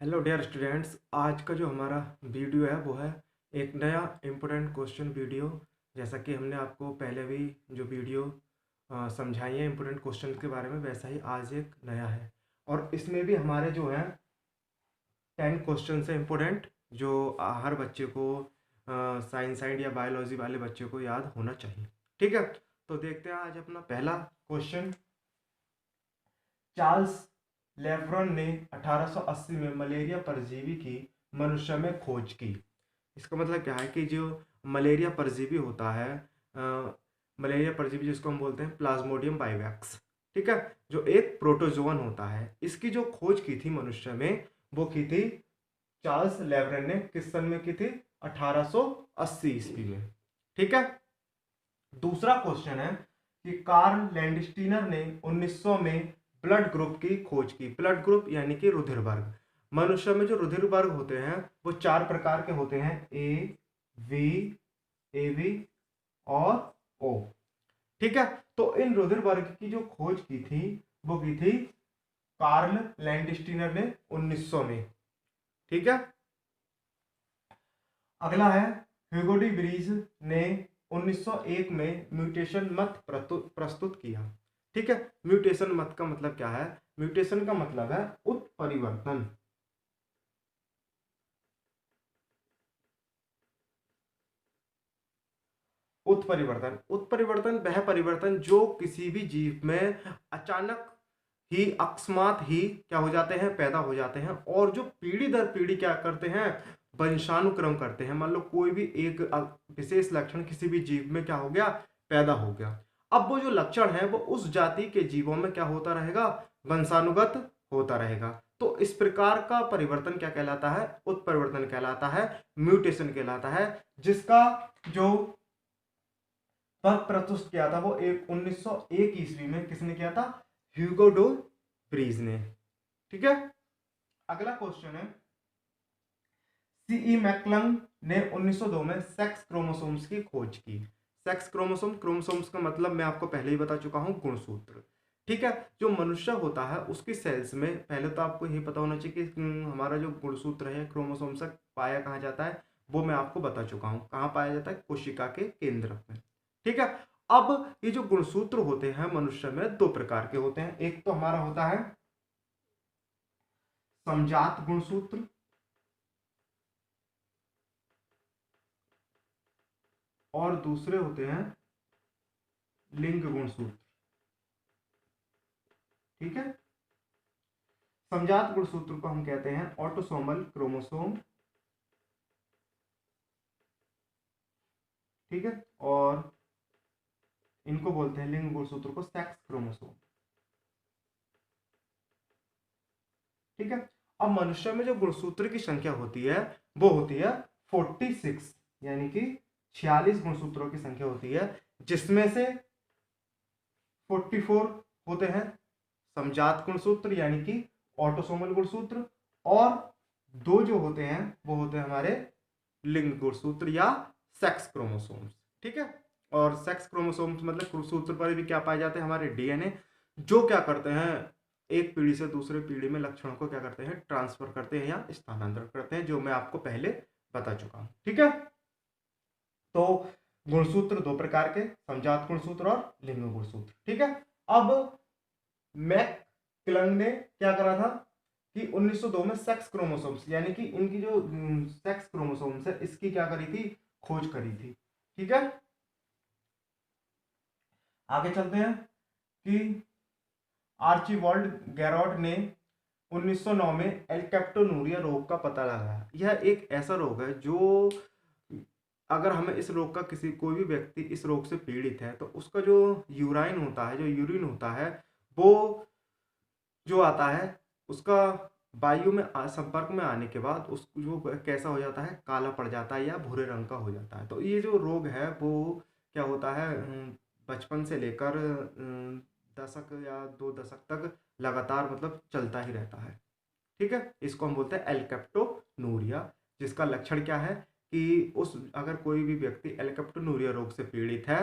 Hello dear students, आज का जो हमारा वीडियो है वो है एक नया इम्पोर्टेंट क्वेश्चन वीडियो। जैसा कि हमने आपको पहले भी जो वीडियो समझाई है इम्पोर्टेंट क्वेश्चन के बारे में, वैसा ही आज एक नया है। और इसमें भी हमारे जो है 10 क्वेश्चन है इम्पोर्टेंट, जो हर बच्चे को साइंस या बायोलॉजी वाले बच्चे को याद होना चाहिए। ठीक है, तो देखते हैं आज अपना पहला क्वेश्चन। चार्ल्स लेब्रॉन ने 1880 में मलेरिया परजीवी की मनुष्य में खोज की। इसका मतलब क्या है कि जो मलेरिया परजीवी होता है, मलेरिया परजीवी जिसको हम बोलते हैं प्लाज्मोडियम बाइवैक्स, ठीक है, जो एक प्रोटोजोअन होता है, इसकी जो खोज की थी मनुष्य में वो की थी चार्ल्स लेब्रॉन ने। किस सन में की थी? 1880 ईस्वी में। ठीक है, दूसरा क्वेश्चन है कि कार्ल लैंडस्टीनर ने 1900 में ब्लड ग्रुप की खोज की। ब्लड ग्रुप यानी कि रुधिर वर्ग। मनुष्य में जो रुधिर वर्ग होते हैं वो 4 प्रकार के होते हैं, ए, वी, ए बी और ओ। ठीक है, तो इन रुधिर वर्ग की जो खोज की थी वो की थी कार्ल लैंडस्टीनर ने 1900 में। ठीक है, अगला है ह्यूगो डी ब्रीज ने 1901 में म्यूटेशन मत प्रस्तुत किया। ठीक है, म्यूटेशन मत का मतलब क्या है? म्यूटेशन का मतलब है उत्परिवर्तन। उत्परिवर्तन उत्परिवर्तन वह परिवर्तन जो किसी भी जीव में अचानक ही, अकस्मात ही क्या हो जाते हैं, पैदा हो जाते हैं, और जो पीढ़ी दर पीढ़ी क्या करते हैं, वंशानुक्रम करते हैं। मान लो कोई भी एक विशेष लक्षण किसी भी जीव में क्या हो गया, पैदा हो गया। अब वो जो लक्षण है वो उस जाति के जीवों में क्या होता रहेगा, वंशानुगत होता रहेगा। तो इस प्रकार का परिवर्तन क्या कहलाता है? उत्परिवर्तन कहलाता है, म्यूटेशन कहलाता है, जिसका जो प्रस्तुत किया था वो 1901 ईस्वी में किसने किया था? ह्यूगो डो ब्रीज ने। ठीक है, अगला क्वेश्चन है सीई मैकलंग ने 1902 में सेक्स क्रोमोसोम्स की खोज की। सेक्स क्रोमोसोम्स का मतलब मैं आपको पहले ही बता चुका हूं, गुणसूत्र। ठीक है, जो मनुष्य होता है उसकी सेल्स में पहले तो आपको ये पता होना चाहिए कि हमारा जो गुणसूत्र है क्रोमोसोम्स पाया कहाँ जाता है, वो मैं आपको बता चुका हूं। कहाँ पाया जाता है? कोशिका के केंद्र में। ठीक है, अब ये जो गुणसूत्र होते हैं मनुष्य में 2 प्रकार के होते हैं। एक तो हमारा होता है समजात गुणसूत्र, और दूसरे होते हैं लिंग गुणसूत्र। ठीक है, समजात गुणसूत्र को हम कहते हैं ऑटोसोमल क्रोमोसोम। ठीक है, और इनको बोलते हैं लिंग गुणसूत्र को सेक्स क्रोमोसोम। ठीक है, अब मनुष्य में जो गुणसूत्र की संख्या होती है वो होती है 46, यानी कि 46 गुणसूत्रों की संख्या होती है, जिसमें से 44 होते हैं समजात गुणसूत्र यानी कि ऑटोसोमल गुणसूत्र, और 2 जो होते हैं वो होते हैं हमारे लिंग गुणसूत्र या सेक्स क्रोमोसोम्स। ठीक है, और सेक्स क्रोमोसोम्स मतलब गुणसूत्र पर भी क्या पाए जाते हैं, हमारे डीएनए, जो क्या करते हैं, एक पीढ़ी से दूसरे पीढ़ी में लक्षणों को क्या करते हैं, ट्रांसफर करते हैं या स्थानांतरण करते हैं, जो मैं आपको पहले बता चुका हूं। ठीक है, तो गुणसूत्र 2 प्रकार के, समजात गुणसूत्र और लिंग गुणसूत्र। ठीक है, अब मैकक्लंग ने क्या करा था कि 1902 में सेक्स क्रोमोसोम्स यानी कि इनकी जो सेक्स क्रोमोसोम्स है इसकी क्या करी थी, खोज करी थी। ठीक है, आगे चलते हैं कि आर्चीबाल्ड गैरोट ने 1909 में एल्केप्टोनूरिया रोग का पता लगाया। यह एक ऐसा रोग है जो, अगर हमें इस रोग का, किसी कोई भी व्यक्ति इस रोग से पीड़ित है तो उसका जो यूराइन होता है, जो यूरिन होता है, वो जो आता है उसका वायु में संपर्क में आने के बाद उस जो कैसा हो जाता है, काला पड़ जाता है या भूरे रंग का हो जाता है। तो ये जो रोग है वो क्या होता है, बचपन से लेकर दशक या 2 दशक तक लगातार मतलब चलता ही रहता है। ठीक है, इसको हम बोलते हैं एल्केप्टोनूरिया, जिसका लक्षण क्या है कि उस, अगर कोई भी व्यक्ति एल्केप्टोनूरिया रोग से पीड़ित है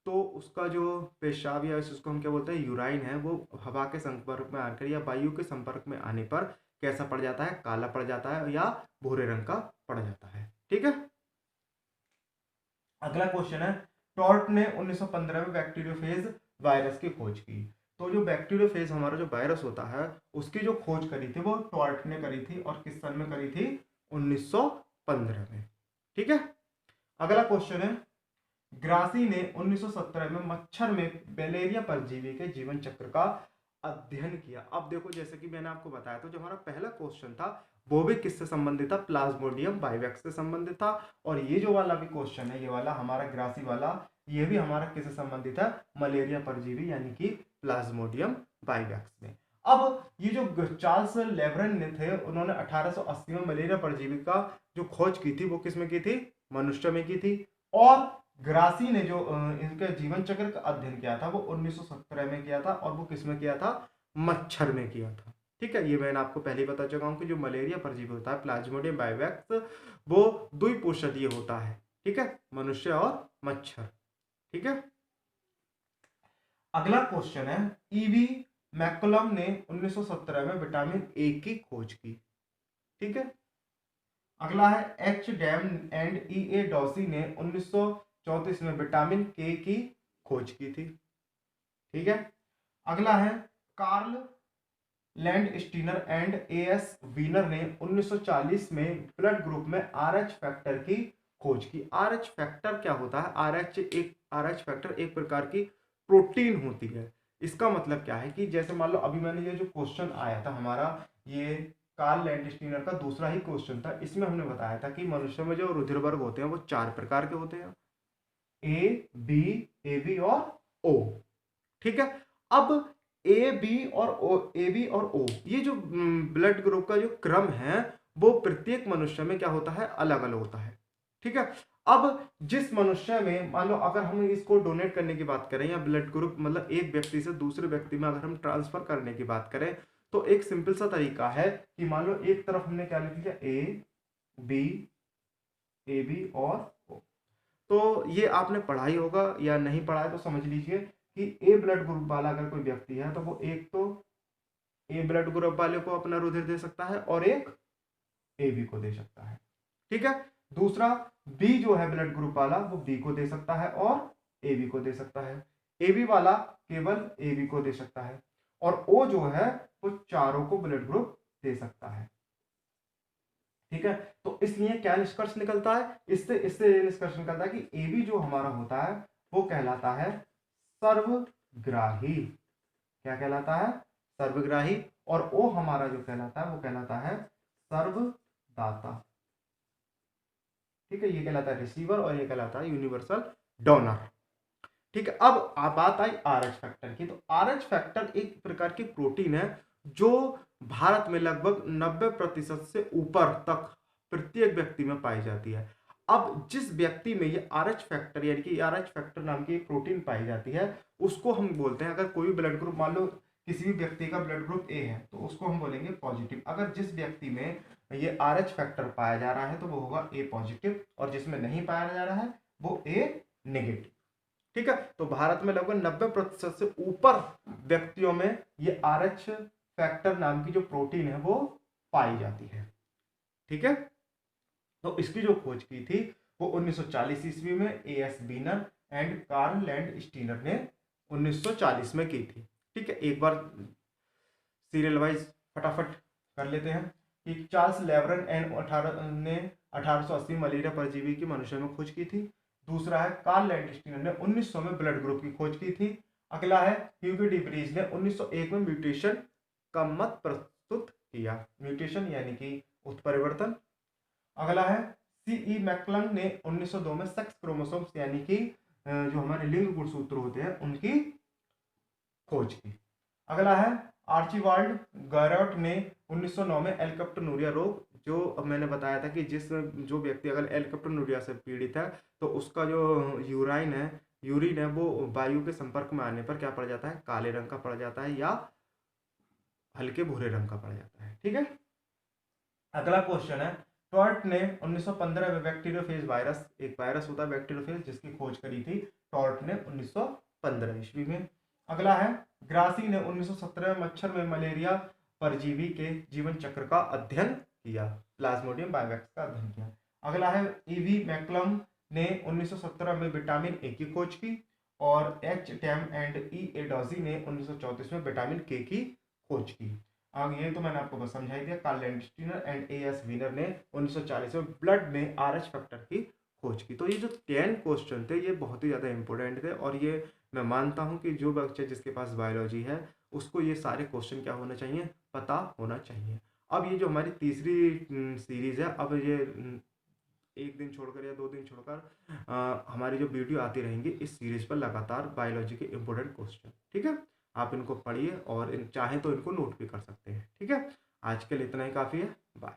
तो उसका जो पेशाब या उसको हम क्या बोलते हैं यूराइन है, वो हवा के संपर्क में आकर या वायु के संपर्क में आने पर कैसा पड़ जाता है, काला पड़ जाता है या भूरे रंग का पड़ जाता है। ठीक है, अगला क्वेश्चन है, टॉर्ट ने 1915 में बैक्टीरियोफेज वायरस की खोज की। तो जो बैक्टीरियोफेज हमारा जो वायरस होता है उसकी जो खोज करी थी वो टॉर्ट ने करी थी, और किस सन में करी थी, 1915 में। ठीक है, अगला क्वेश्चन है, ग्रासी ने 1917 में मच्छर में मलेरिया परजीवी के जीवन चक्र का अध्ययन किया। अब देखो, जैसे कि मैंने आपको बताया तो जो हमारा पहला क्वेश्चन था वो भी किससे संबंधित था, प्लाज्मोडियम बाइवेक्स से संबंधित था, और ये जो वाला भी क्वेश्चन है, ये वाला हमारा ग्रासी वाला, ये भी हमारा किससे संबंधित है, मलेरिया परजीवी यानी कि प्लाज्मोडियम बाइवेक्स में। अब ये जो चार्ल्स लेब्रन ने थे, उन्होंने 1880 में मलेरिया परजीवी का जो खोज की थी वो किसमें की थी, मनुष्य में की थी, और ग्रासी ने जो इनके जीवन चक्र का अध्ययन किया था वो 1917 में किया था, और वो किसमें किया था, मच्छर में किया था। ठीक है, ये मैंने आपको पहले ही बता चुका हूं कि जो मलेरिया परजीवी होता है प्लाज्मोडियम बाइवेक्स, वो द्विपोषणीय होता है। ठीक है, मनुष्य और मच्छर। ठीक है, अगला क्वेश्चन है, ईवी मैकुलम ने 1917 में विटामिन ए की खोज की। ठीक है, अगला है, एच डैम एंड ई ए डॉसी ने 1934 में विटामिन के की खोज की थी। ठीक है, अगला है, Karl Landsteiner and A S Wiener ने 1940 में ब्लड ग्रुप में आरएच फैक्टर की खोज की। आरएच फैक्टर क्या होता है, आरएच फैक्टर एक प्रकार की प्रोटीन होती है। इसका मतलब क्या है कि जैसे मान लो अभी मैंने ये जो क्वेश्चन आया था हमारा, ये कार्ल लैंडस्टीनर का दूसरा ही क्वेश्चन था, इसमें हमने बताया था कि मनुष्य में जो रुधिर वर्ग होते हैं वो 4 प्रकार के होते हैं, ए बी, ए बी और ओ। ठीक है, अब ए बी और ओ, ए बी और ओ, ये जो ब्लड ग्रुप का जो क्रम है वो प्रत्येक मनुष्य में क्या होता है, अलग अलग होता है। ठीक है, अब जिस मनुष्य में मान लो अगर हम इसको डोनेट करने की बात करें, या ब्लड ग्रुप मतलब एक व्यक्ति से दूसरे व्यक्ति में अगर हम ट्रांसफर करने की बात करें, तो एक सिंपल सा तरीका है कि मान लो एक तरफ हमने क्या लिख लिया, ए बी, ए बी और ओ। तो ये आपने पढ़ा ही होगा, या नहीं पढ़ा है तो समझ लीजिए कि ए ब्लड ग्रुप वाला अगर कोई व्यक्ति है तो वो एक तो ए ब्लड ग्रुप वाले को अपना रुधिर दे सकता है और एक ए बी को दे सकता है। ठीक है, दूसरा बी जो है ब्लड ग्रुप वाला वो बी को दे सकता है और ए बी को दे सकता है। ए बी वाला केवल ए बी को दे सकता है, और ओ जो है वो चारों को ब्लड ग्रुप दे सकता है। ठीक है, तो इसलिए क्या निष्कर्ष निकलता है, इससे इससे निष्कर्ष निकलता है कि ए बी जो हमारा होता है वो कहलाता है सर्वग्राही। क्या कहलाता है, सर्वग्राही। और ओ हमारा जो कहलाता है वो कहलाता है सर्वदाता। ठीक है, ये कहलाता है रिसीवर और ये कहलाता है यूनिवर्सल डोनर। ठीक है, अब बात आई आर एच फैक्टर की। तो आर एच फैक्टर एक प्रकार की प्रोटीन है जो भारत में लगभग 90% से ऊपर तक प्रत्येक व्यक्ति में पाई जाती है। अब जिस व्यक्ति में ये आर एच फैक्टर यानी कि आर एच फैक्टर नाम की एक प्रोटीन पाई जाती है उसको हम बोलते हैं, अगर कोई ब्लड ग्रुप मान लो किसी भी व्यक्ति का ब्लड ग्रुप ए है तो उसको हम बोलेंगे पॉजिटिव। अगर जिस व्यक्ति में ये आर एच फैक्टर पाया जा रहा है तो वो होगा ए पॉजिटिव, और जिसमें नहीं पाया जा रहा है वो ए नेगेटिव। ठीक है, तो भारत में लगभग 90% से ऊपर व्यक्तियों में ये आर एच फैक्टर नाम की जो प्रोटीन है वो पाई जाती है। ठीक है, तो इसकी जो खोज की थी वो 1940 ईस्वी में A S Wiener and Karl Landsteiner ने 1940 में की थी। ठीक है, एक बार सीरियल वाइज फटाफट कर लेते हैं कि चार्ल्स लेब्रन एंड 1880 मलेरिया परजीवी की मनुष्य में खोज की थी। दूसरा है कार्ल लैंडस्टीनर ने 1900 में ब्लड ग्रुप की खोज की थी। अगला है ह्यूगो डी ब्रीज ने 1901 में म्यूटेशन का मत प्रस्तुत किया, म्यूटेशन यानी कि उत्परिवर्तन। अगला है सीई मैकलंग ने 1902 में सेक्स क्रोमोसोम्स यानी कि जो हमारे लिंग गुणसूत्र होते हैं उनकी खोज की। अगला है आर्चिबाल्ड गैरोट ने 1909 में एल्कप्टोनूरिया रोग, जो मैंने बताया था कि जो व्यक्ति अगर एल्कप्टोनूरिया से पीड़ित है तो उसका जो यूरिन है वो वायु के संपर्क में आने पर क्या पड़ जाता है, काले रंग का पड़ जाता है या हल्के भूरे रंग का पड़ जाता है। ठीक है, अगला क्वेश्चन है, टॉर्ट ने 1915 में बैक्टीरियोफेज वायरस, एक वायरस होता है बैक्टीरियोफेज जिसकी खोज करी थी टॉर्ट ने 1915 ईस्वी में। अगला है ग्रासी ने 1917 में मच्छर में मलेरिया परजीवी के जीवन चक्र का अध्ययन किया, प्लाज्मोडियम बाइवैक्स का अध्ययन किया। अगला है ईवी मैकलम ने 1917 में विटामिन ए की खोज की, और एच टैम एंड ई एडोजी ने 1934 में विटामिन के की खोज की। अब ये तो मैंने आपको बस समझाई दिया। Karl Landsteiner and A S Wiener ने 1940 में ब्लड में आरएच फैक्टर की खोज की। तो ये जो 10 क्वेश्चन थे ये बहुत ही ज़्यादा इंपॉर्टेंट थे, और ये मैं मानता हूँ कि जो बच्चे जिसके पास बायोलॉजी है उसको ये सारे क्वेश्चन क्या होना चाहिए, पता होना चाहिए। अब ये जो हमारी तीसरी सीरीज़ है, अब ये एक दिन छोड़कर या 2 दिन छोड़कर हमारी जो वीडियो आती रहेंगी इस सीरीज पर लगातार बायोलॉजी के इंपॉर्टेंट क्वेश्चन। ठीक है, आप इनको पढ़िए और चाहें तो इनको नोट भी कर सकते हैं। ठीक है, आज के लिए इतना ही काफ़ी है। बाय।